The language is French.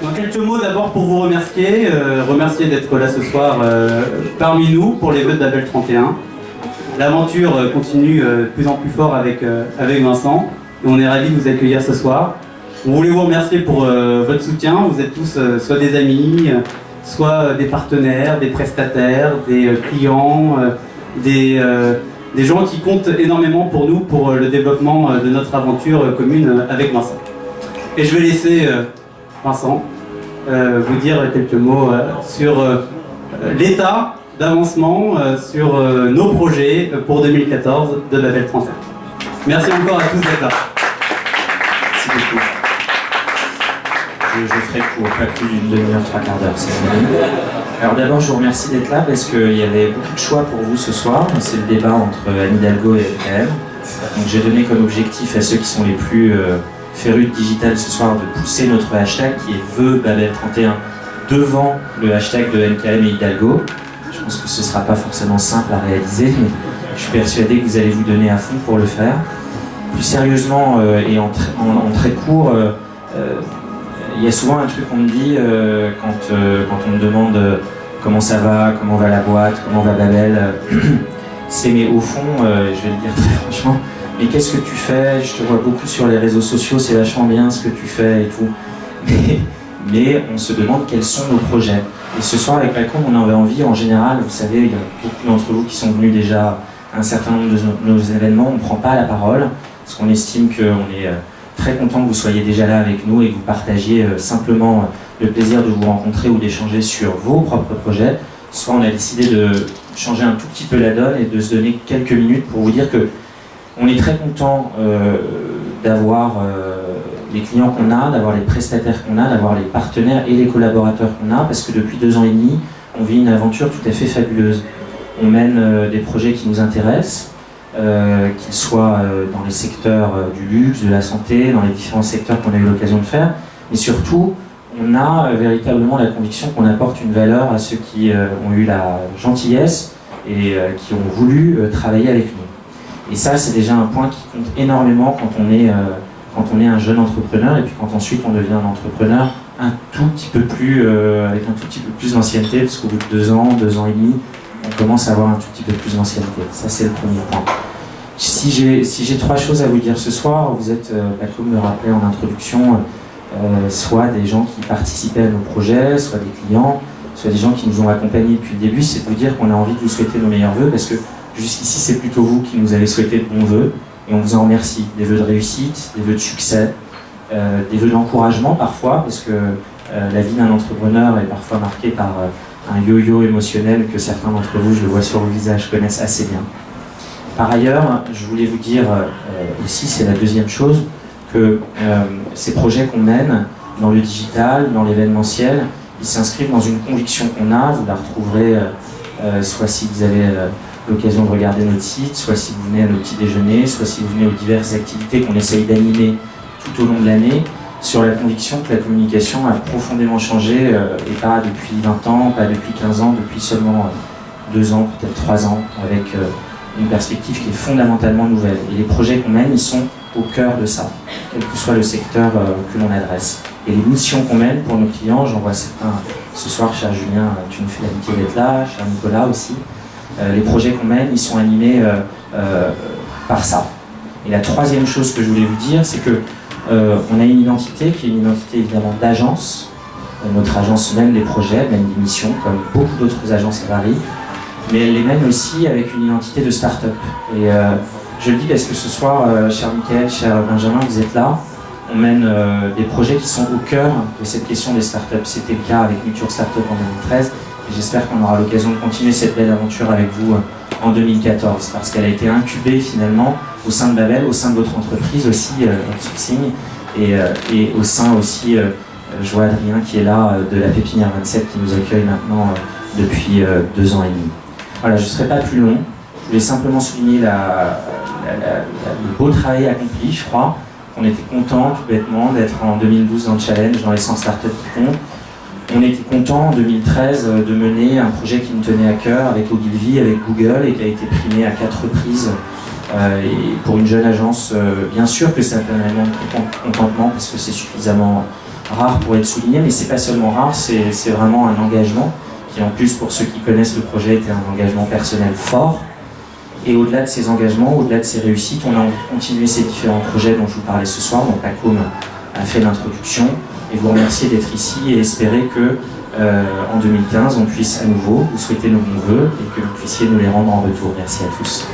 Donc quelques mots d'abord pour vous remercier, remercier d'être là ce soir parmi nous pour les vœux de Babel 31. L'aventure continue de plus en plus fort avec Vincent et on est ravis de vous accueillir ce soir. On voulait vous remercier pour votre soutien. Vous êtes tous soit des amis, soit des partenaires, des prestataires, des clients, des gens qui comptent énormément pour nous, pour le développement de notre aventure commune avec Vincent. Et je vais laisser Vincent vous dire quelques mots sur l'état d'avancement sur nos projets pour 2014 de Babel 31. Merci encore à tous d'être là. Merci beaucoup. Je ferai pour pas plus d'une demi-heure, trois quarts d'heure. Alors d'abord, je vous remercie d'être là parce qu'il y avait beaucoup de choix pour vous ce soir. C'est le débat entre Anne Hidalgo et LKM. Donc j'ai donné comme objectif à ceux qui sont les plus férus de digital ce soir de pousser notre hashtag qui est vœux Babel 31 devant le hashtag de NKM et Hidalgo. Je pense que ce ne sera pas forcément simple à réaliser, mais je suis persuadé que vous allez vous donner à fond pour le faire. Plus sérieusement et en très court, il y a souvent un truc qu'on me dit quand on me demande comment ça va, comment va la boîte, comment va Babel. C'est mais au fond, je vais le dire très franchement, mais qu'est-ce que tu fais? Je te vois beaucoup sur les réseaux sociaux, c'est vachement bien ce que tu fais et tout. Mais on se demande quels sont nos projets. Et ce soir avec Malcolm, on avait envie, en général, vous savez, il y a beaucoup d'entre vous qui sont venus déjà à un certain nombre de nos événements, on ne prend pas la parole, parce qu'on estime qu'on est très content que vous soyez déjà là avec nous et que vous partagiez simplement le plaisir de vous rencontrer ou d'échanger sur vos propres projets. Soit on a décidé de changer un tout petit peu la donne et de se donner quelques minutes pour vous dire que on est très content d'avoir les clients qu'on a, d'avoir les prestataires qu'on a, d'avoir les partenaires et les collaborateurs qu'on a, parce que depuis 2 ans et demi, on vit une aventure tout à fait fabuleuse. On mène des projets qui nous intéressent, qu'ils soient dans les secteurs du luxe, de la santé, dans les différents secteurs qu'on a eu l'occasion de faire, mais surtout, on a véritablement la conviction qu'on apporte une valeur à ceux qui ont eu la gentillesse et qui ont voulu travailler avec nous. Et ça, c'est déjà un point qui compte énormément quand on est un jeune entrepreneur, et puis quand ensuite on devient un entrepreneur un tout petit peu plus, avec un tout petit peu plus d'ancienneté, parce qu'au bout de 2 ans, 2 ans et demi, on commence à avoir un tout petit peu plus d'ancienneté. Ça, c'est le premier point. Si j'ai 3 choses à vous dire ce soir, vous êtes, comme me rappelait en introduction, soit des gens qui participaient à nos projets, soit des clients, soit des gens qui nous ont accompagnés depuis le début, c'est de vous dire qu'on a envie de vous souhaiter nos meilleurs vœux, parce que jusqu'ici, c'est plutôt vous qui nous avez souhaité de bons vœux, et on vous en remercie. Des vœux de réussite, des vœux de succès, des vœux d'encouragement parfois, parce que la vie d'un entrepreneur est parfois marquée par un yo-yo émotionnel que certains d'entre vous, je le vois sur le visage, connaissent assez bien. Par ailleurs, je voulais vous dire aussi, c'est la deuxième chose, que ces projets qu'on mène dans le digital, dans l'événementiel, ils s'inscrivent dans une conviction qu'on a, vous la retrouverez soit si vous avez l'occasion de regarder notre site, soit si vous venez à nos petits déjeuners, soit si vous venez aux diverses activités qu'on essaye d'animer tout au long de l'année, sur la conviction que la communication a profondément changé, et pas depuis 20 ans, pas depuis 15 ans, depuis seulement 2 ans, peut-être 3 ans, avec une perspective qui est fondamentalement nouvelle. Et les projets qu'on mène, ils sont au cœur de ça, quel que soit le secteur que l'on adresse. Et les missions qu'on mène pour nos clients, j'en vois certains ce soir, cher Julien, tu nous fais l'amitié d'être là, cher Nicolas aussi. Les projets qu'on mène, ils sont animés par ça. Et la troisième chose que je voulais vous dire, c'est que on a une identité qui est une identité évidemment d'agence. Notre agence mène des projets, mène des missions, comme beaucoup d'autres agences à Paris, mais elle les mène aussi avec une identité de start-up. Et je le dis parce que ce soir, cher Michael, cher Benjamin, vous êtes là. On mène des projets qui sont au cœur de cette question des startups. C'était le cas avec Muture Startup en 2013. Et j'espère qu'on aura l'occasion de continuer cette belle aventure avec vous en 2014, parce qu'elle a été incubée finalement au sein de Babel, au sein de votre entreprise aussi, Outsourcing, et au sein aussi, je vois Adrien qui est là, de la Pépinière 27 qui nous accueille maintenant depuis 2 ans et demi. Voilà, je ne serai pas plus long, je voulais simplement souligner le beau travail accompli, je crois. On était content tout bêtement d'être en 2012 dans le challenge, dans les 100 startups qui comptent. On était content en 2013 de mener un projet qui nous tenait à cœur avec Ogilvy, avec Google, et qui a été primé à 4 reprises. Et pour une jeune agence, bien sûr que c'est un élément de contentement parce que c'est suffisamment rare pour être souligné, mais c'est pas seulement rare, c'est vraiment un engagement qui, en plus, pour ceux qui connaissent le projet, était un engagement personnel fort. Et au-delà de ces engagements, au-delà de ces réussites, on a envie de continuer ces différents projets dont je vous parlais ce soir. Donc Pacôme a fait l'introduction, et vous remercier d'être ici et espérer que en 2015, on puisse à nouveau vous souhaiter nos bons vœux et que vous puissiez nous les rendre en retour. Merci à tous.